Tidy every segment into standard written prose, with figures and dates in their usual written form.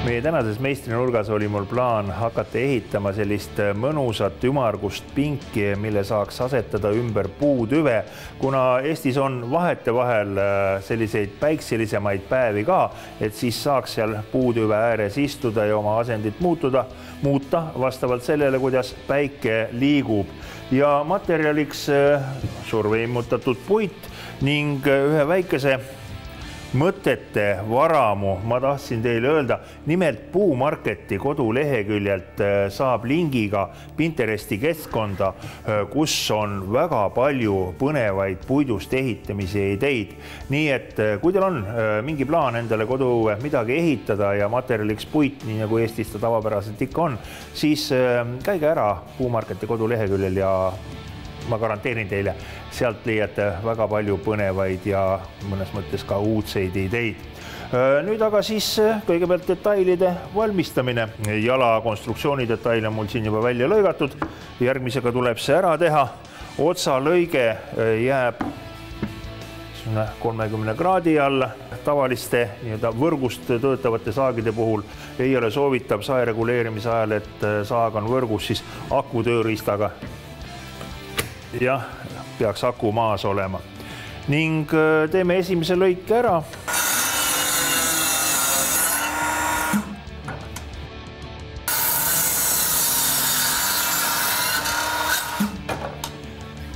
Meie tänases meistrinurgas oli mul plaan hakata ehitama sellist mõnusat ümargust pinki, mille saaks asetada ümber puutüve, kuna Eestis on vahetevahel selliseid päikselisemaid päevi ka, et siis saaks seal puutüve ääres istuda ja oma asendit muuta vastavalt sellele, kuidas päike liigub. Ja materjaliks surveimmutatud puit ning ühe väikese mõtete varamu ma tahtsin teile öelda. Nimelt Puumarketi koduleheküljelt saab lingiga Pinteresti keskkonda, kus on väga palju põnevaid puidust ehitamise ideid. Nii et kui teil on mingi plaan endale koduõue midagi ehitada ja materjaliks puit, nii nagu Eestis ta tavapäraselt ikka on, siis käige ära Puumarketi koduleheküljel ja ma garanteerin teile, sealt leiate väga palju põnevaid ja mõnes mõttes ka uudseid ideid. Nüüd aga siis kõigepealt detailide valmistamine. Jala konstruktsiooni detail on mul siin juba välja lõigatud. Järgmisega tuleb see ära teha. Otsalõige jääb 30 kraadi alla. Tavaliste võrgust töötavate saagide puhul ei ole soovitav sae reguleerimise ajal, et saag on võrgus, siis aku tööriistaga. Jah, peaks aku maas olema. Ning teeme esimese lõike ära.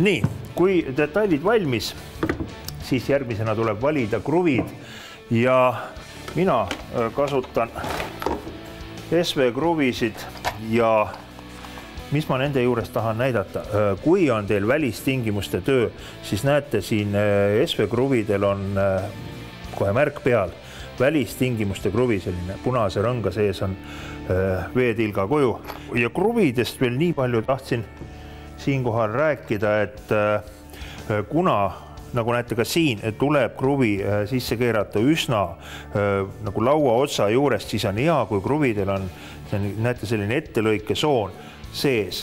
Nii, kui detailid valmis, siis järgmisena tuleb valida kruvid ja mina kasutan SV-kruvisid ja mis ma nende juures tahan näidata? Kui on teil välistingimuste töö, siis näete siin SV-kruvidel on kohe märk peal. Välistingimuste kruvi, selline punase rõnga sees on veetilga kuju. Ja kruvidest veel nii palju tahtsin siinkohal rääkida, et kuna, nagu näete ka siin, tuleb kruvi sisse keerata üsna nagu laua otsa juurest, siis on hea, kui kruvidel on, näete, selline ettelõike soon sees.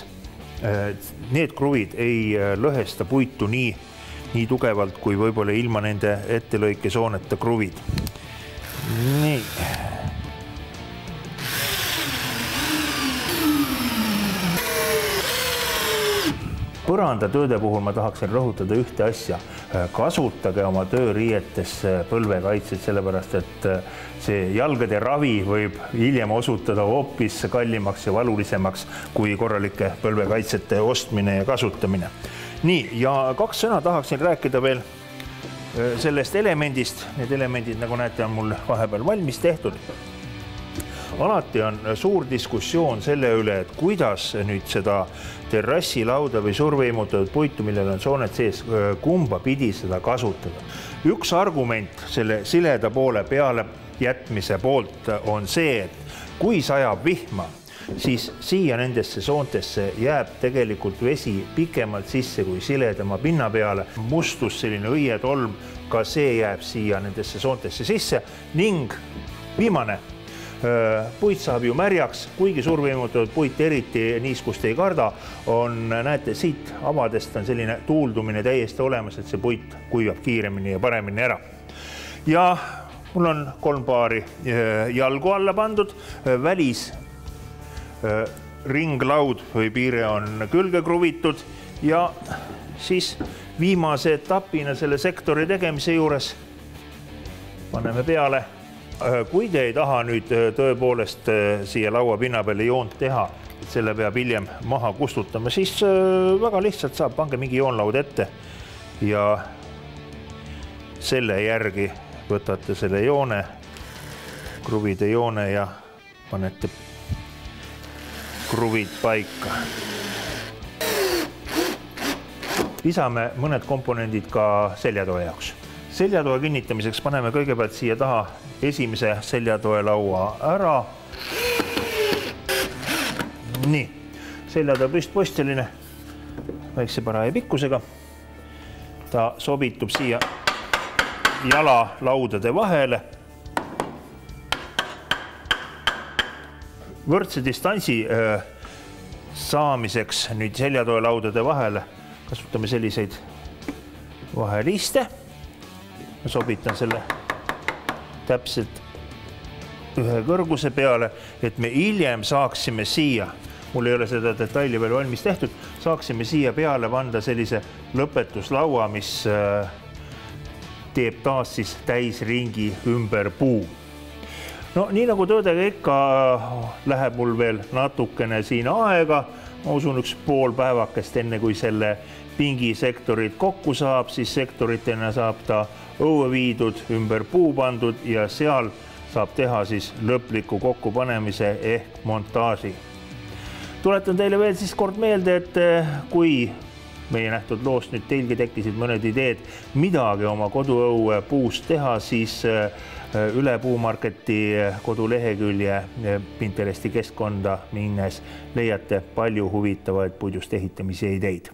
Need kruvid ei lõhesta puitu nii tugevalt, kui võib-olla ilma nende ettelõike sooneta kruvid. Nii. Põrandatööde puhul ma tahaksin rõhutada ühte asja. Kasutage oma tööriietes põlvekaitseid, sellepärast et see jalgade ravi võib hiljem osutada hoopis kallimaks ja valulisemaks kui korralike põlvekaitsete ostmine ja kasutamine. Nii, ja 2 sõna tahaksin rääkida veel sellest elemendist. Need elemendid, nagu näete, on mul vahepeal valmis tehtud. Alati on suur diskussioon selle üle, et kuidas nüüd seda terrassilauda või surveimmutatud puitu, millel on sooned sees, kumba pidi seda kasutada. Üks argument selle sileda poole peale jätmise poolt on see, et kui sajab vihma, siis siia nendesse soontesse jääb tegelikult vesi pikemalt sisse kui siledama pinna peale. Mustus, selline õietolm, ka see jääb siia nendesse soontesse sisse ning viimane. Puit saab ju märjaks, kuigi surveimmutatud puit eriti niiskust ei karda, on, näete, siit avadest on selline tuuldumine täiesti olemas, et see puit kuivab kiiremini ja paremini ära. Ja mul on 3 paari jalgu alla pandud, välis ringlaud või piire on külge kruvitud ja siis viimase etapina selle sektori tegemise juures paneme peale. Kui te ei taha nüüd tõepoolest siia laua pinna peale joont teha, et selle peab hiljem maha kustutama, siis väga lihtsalt saab, pange mingi joonlaud ette ja selle järgi võtate selle joone, kruvide joone ja panete kruvid paika. Lisame mõned komponendid ka seljatoe jaoks. Seljatoe kinnitamiseks paneme kõigepealt siia taha esimese seljatoe laua ära. Nii, seljatoe püstposteline väikse paraja pikkusega. Ta sobitub siia jala laudade vahele. Võrdse distantsi saamiseks nüüd seljatoe laudade vahele kasutame selliseid vaheliste. Ma sobitan selle täpselt ühe kõrguse peale, et me hiljem saaksime siia, mul ei ole seda detaili veel valmis tehtud, saaksime siia peale panda sellise lõpetuslaua, mis teeb taas siis täisringi ümber puu. No nii nagu töödega ikka läheb mul veel natukene siin aega, ma usun üks pool päevakest enne kui selle pingisektorid kokku saab, siis sektoritena saab ta õue viidud, ümber puu pandud ja seal saab teha siis lõpliku kokkupanemise ehk montaaži. Tuletan teile veel siis kord meelde, et kui meie nähtud loost nüüd teilgi tekkisid mõned ideed midagi oma koduõue puust teha, siis üle Puumarketi kodulehekülje Pinteresti keskkonda minnes leiate palju huvitavaid puidust ehitamise ideid.